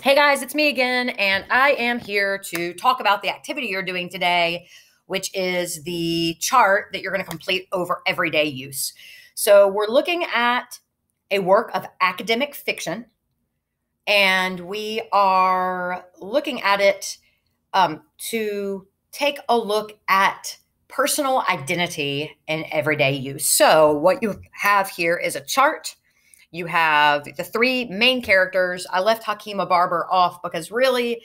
Hey guys, it's me again, and I am here to talk about the activity you're doing today, which is the chart that you're going to complete over everyday use. So, we're looking at a work of academic fiction, and we are looking at it to take a look at personal identity in everyday use. So, what you have here is a chart. You have the three main characters. I left Hakima Barber off because really,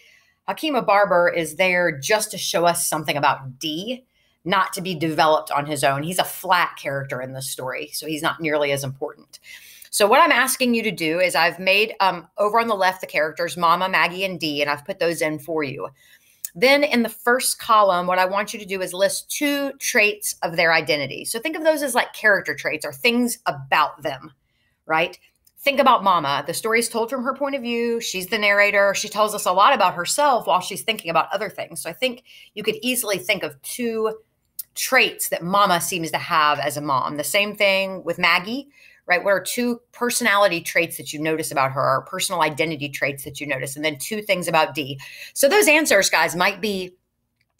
Hakima Barber is there just to show us something about D, not to be developed on his own. He's a flat character in this story, so he's not nearly as important. So what I'm asking you to do is I've made over on the left the characters Mama, Maggie, and D, and I've put those in for you. Then in the first column, what I want you to do is list two traits of their identity. So think of those as like character traits or things about them, right? Think about Mama. The story is told from her point of view. She's the narrator. She tells us a lot about herself while she's thinking about other things. So I think you could easily think of two traits that Mama seems to have as a mom. The same thing with Maggie, right? What are two personality traits that you notice about her, or personal identity traits that you notice, and then two things about D. So those answers, guys, might be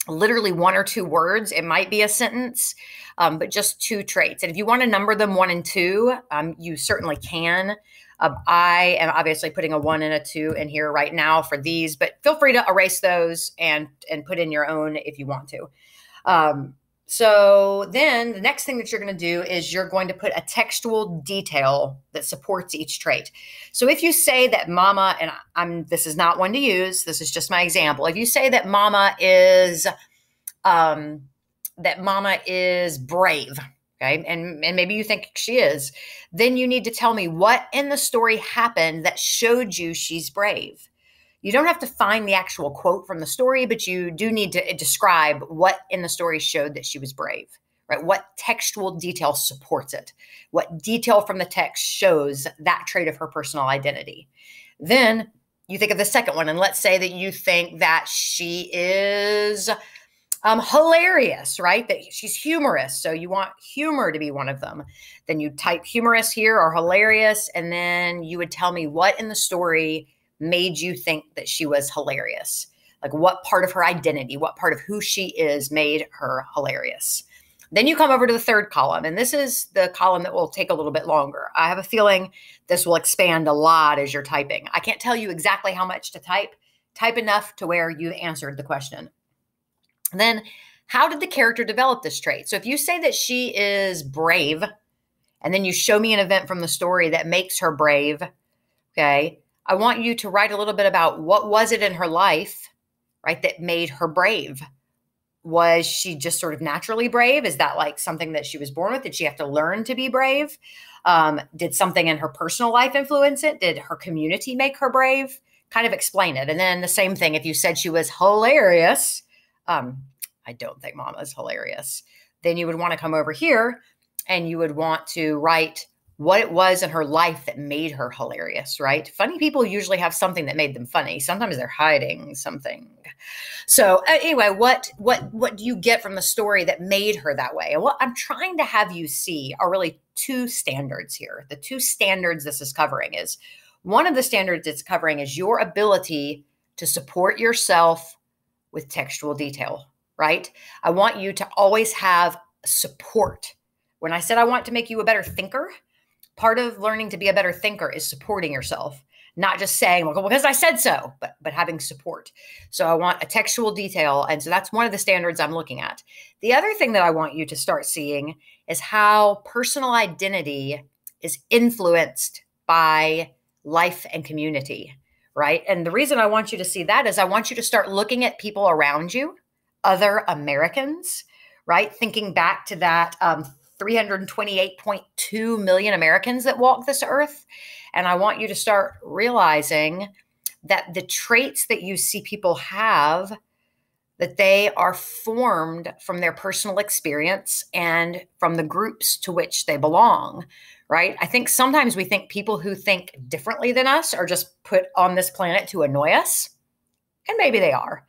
literally one or two words. It might be a sentence, but just two traits. And if you want to number them 1 and 2, you certainly can. I am obviously putting a 1 and a 2 in here right now for these, but feel free to erase those and put in your own if you want to. So then the next thing that you're going to do is you're going to put a textual detail that supports each trait. So if you say that Mama, and this is not one to use, this is just my example. If you say that Mama is brave, okay, and maybe you think she is, then you need to tell me what in the story happened that showed you she's brave. You don't have to find the actual quote from the story, but you do need to describe what in the story showed that she was brave, right? What textual detail supports it? What detail from the text shows that trait of her personal identity? Then you think of the second one, and let's say that you think that she is hilarious, right? That she's humorous. So you want humor to be one of them. Then you type humorous here or hilarious, and then you would tell me what in the story made you think that she was hilarious. Like what part of her identity, what part of who she is made her hilarious. Then you come over to the third column, and this is the column that will take a little bit longer. I have a feeling this will expand a lot as you're typing. I can't tell you exactly how much to type. Type enough to where you've answered the question. And then how did the character develop this trait? So if you say that she is brave, and then you show me an event from the story that makes her brave, okay, I want you to write a little bit about what was it in her life, right, that made her brave. Was she just sort of naturally brave? Is that like something that she was born with? Did she have to learn to be brave? Did something in her personal life influence it? Did her community make her brave? Kind of explain it. And then the same thing, if you said she was hilarious, I don't think Mama's hilarious, then you would want to come over here and you would want to write what it was in her life that made her hilarious, right? Funny people usually have something that made them funny. Sometimes they're hiding something. So anyway, what do you get from the story that made her that way? And what I'm trying to have you see are really two standards here. The two standards this is covering is, one of the standards it's covering is your ability to support yourself with textual detail, right? I want you to always have support. When I said I want to make you a better thinker, part of learning to be a better thinker is supporting yourself, not just saying, well, because I said so, but having support. So I want a textual detail. And so that's one of the standards I'm looking at. The other thing that I want you to start seeing is how personal identity is influenced by life and community, right? And the reason I want you to see that is I want you to start looking at people around you, other Americans, right? Thinking back to that 328.2 million Americans that walk this earth. And I want you to start realizing that the traits that you see people have, that they are formed from their personal experience and from the groups to which they belong, right? I think sometimes we think people who think differently than us are just put on this planet to annoy us. And maybe they are.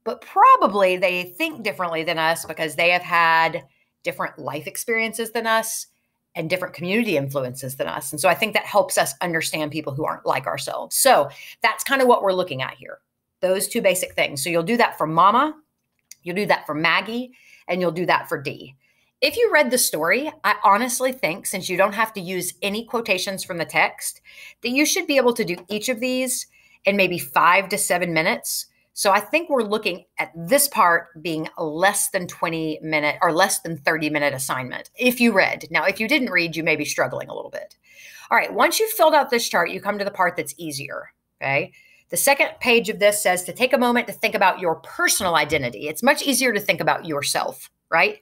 But probably they think differently than us because they have had different life experiences than us, and different community influences than us. And so I think that helps us understand people who aren't like ourselves. So that's kind of what we're looking at here. Those two basic things. So you'll do that for Mama, you'll do that for Maggie, and you'll do that for D. If you read the story, I honestly think, since you don't have to use any quotations from the text, that you should be able to do each of these in maybe 5 to 7 minutes. So I think we're looking at this part being a less than 20-minute or less than 30-minute assignment if you read. Now, if you didn't read, you may be struggling a little bit. All right, once you've filled out this chart, you come to the part that's easier, okay? The second page of this says to take a moment to think about your personal identity. It's much easier to think about yourself, right?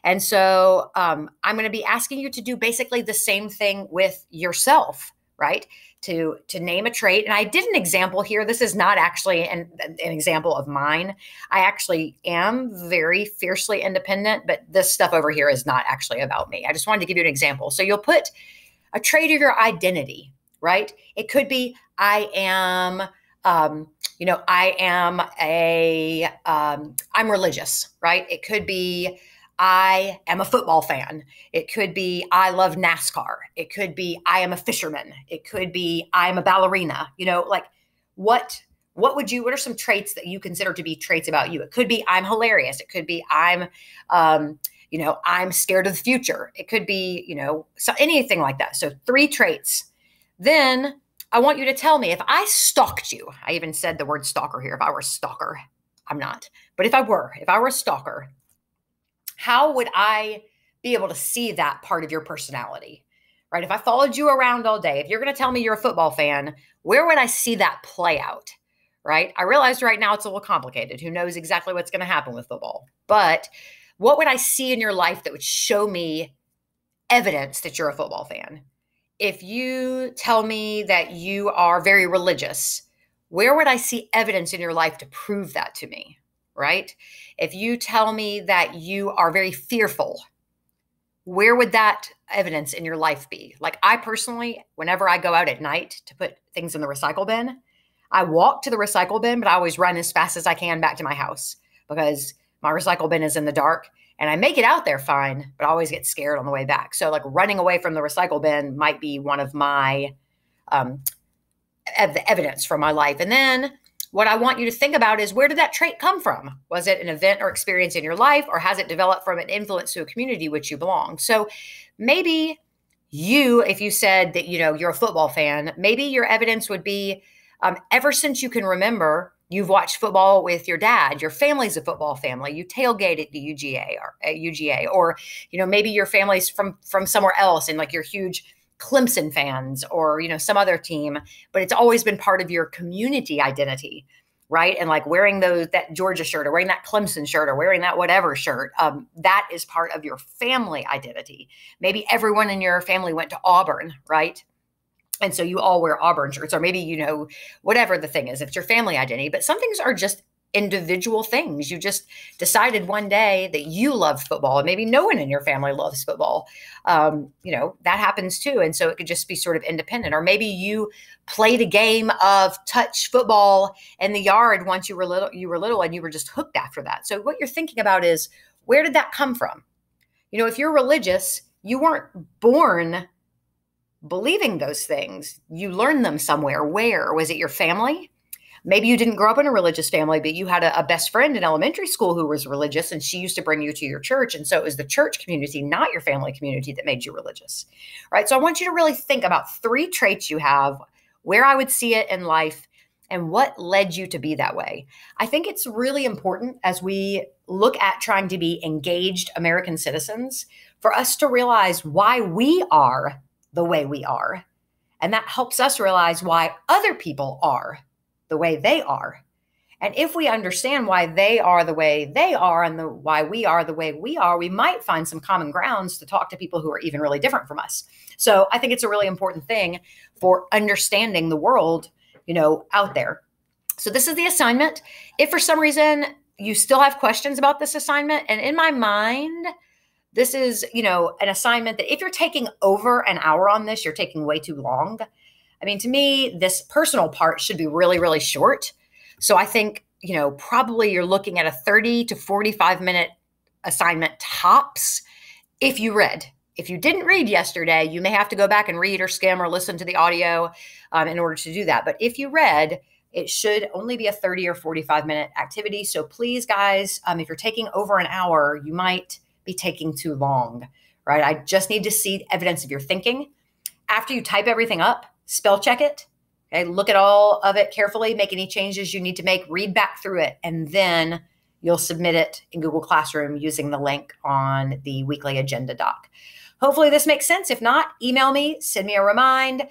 And so I'm going to be asking you to do basically the same thing with yourself, right? To name a trait. And I did an example here. This is not actually an example of mine. I actually am very fiercely independent, but this stuff over here is not actually about me. I just wanted to give you an example. So you'll put a trait of your identity, right? It could be, I am, I'm religious, right? It could be, I am a football fan. It could be, I love NASCAR. It could be, I am a fisherman. It could be, I am a ballerina. What are some traits that you consider to be traits about you? It could be, I'm hilarious. It could be, I'm scared of the future. It could be, so anything like that. So 3 traits. Then I want you to tell me if I stalked you. I even said the word stalker here. If I were a stalker, I'm not. But if I were a stalker, how would I be able to see that part of your personality, right? If I followed you around all day, if you're going to tell me you're a football fan, where would I see that play out, right? I realize right now it's a little complicated. Who knows exactly what's going to happen with football? But what would I see in your life that would show me evidence that you're a football fan? If you tell me that you are very religious, where would I see evidence in your life to prove that to me? Right? If you tell me that you are very fearful, where would that evidence in your life be? Like I personally, whenever I go out at night to put things in the recycle bin, I walk to the recycle bin, but I always run as fast as I can back to my house because my recycle bin is in the dark and I make it out there fine, but I always get scared on the way back. So like running away from the recycle bin might be one of my the evidence from my life. And then what I want you to think about is, where did that trait come from? Was it an event or experience in your life, or has it developed from an influence to a community which you belong? So maybe if you said that, you're a football fan, maybe your evidence would be ever since you can remember, you've watched football with your dad, your family's a football family, you tailgate at the UGA, or maybe your family's from somewhere else and like you're huge Clemson fans or, some other team, but it's always been part of your community identity, right? And like wearing that Georgia shirt or wearing that Clemson shirt or wearing that whatever shirt, that is part of your family identity. Maybe everyone in your family went to Auburn, right? And so you all wear Auburn shirts, or maybe, whatever the thing is, it's your family identity, but some things are just individual things. You just decided one day that you love football and maybe no one in your family loves football. That happens too. And so it could just be sort of independent. Or maybe you played a game of touch football in the yard once you were little and you were just hooked after that. So what you're thinking about is, where did that come from? If you're religious, you weren't born believing those things. You learned them somewhere. Where? Was it your family? Maybe you didn't grow up in a religious family, but you had a best friend in elementary school who was religious, and she used to bring you to your church. And so it was the church community, not your family community, that made you religious, right? So I want you to really think about 3 traits you have, where I would see it in life, and what led you to be that way. I think it's really important as we look at trying to be engaged American citizens for us to realize why we are the way we are. And that helps us realize why other people are the way they are. And if we understand why they are the way they are and why we are the way we are, we might find some common grounds to talk to people who are even really different from us. So I think it's a really important thing for understanding the world, out there. So this is the assignment. If for some reason you still have questions about this assignment, and in my mind, this is, an assignment that if you're taking over an hour on this, you're taking way too long. I mean, to me, this personal part should be really, really short. So I think, probably you're looking at a 30 to 45 minute assignment tops if you read. If you didn't read yesterday, you may have to go back and read or skim or listen to the audio in order to do that. But if you read, it should only be a 30 or 45-minute activity. So please, guys, if you're taking over an hour, you might be taking too long, right? I just need to see evidence of your thinking. After you type everything up, spell check it. Okay, look at all of it carefully, make any changes you need to make, read back through it, and then you'll submit it in Google Classroom using the link on the weekly agenda doc. Hopefully this makes sense. If not, email me, send me a remind,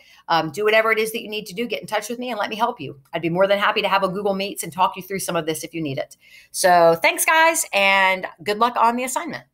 do whatever it is that you need to do, get in touch with me and let me help you. I'd be more than happy to have a Google Meets and talk you through some of this if you need it. So thanks, guys, and good luck on the assignment.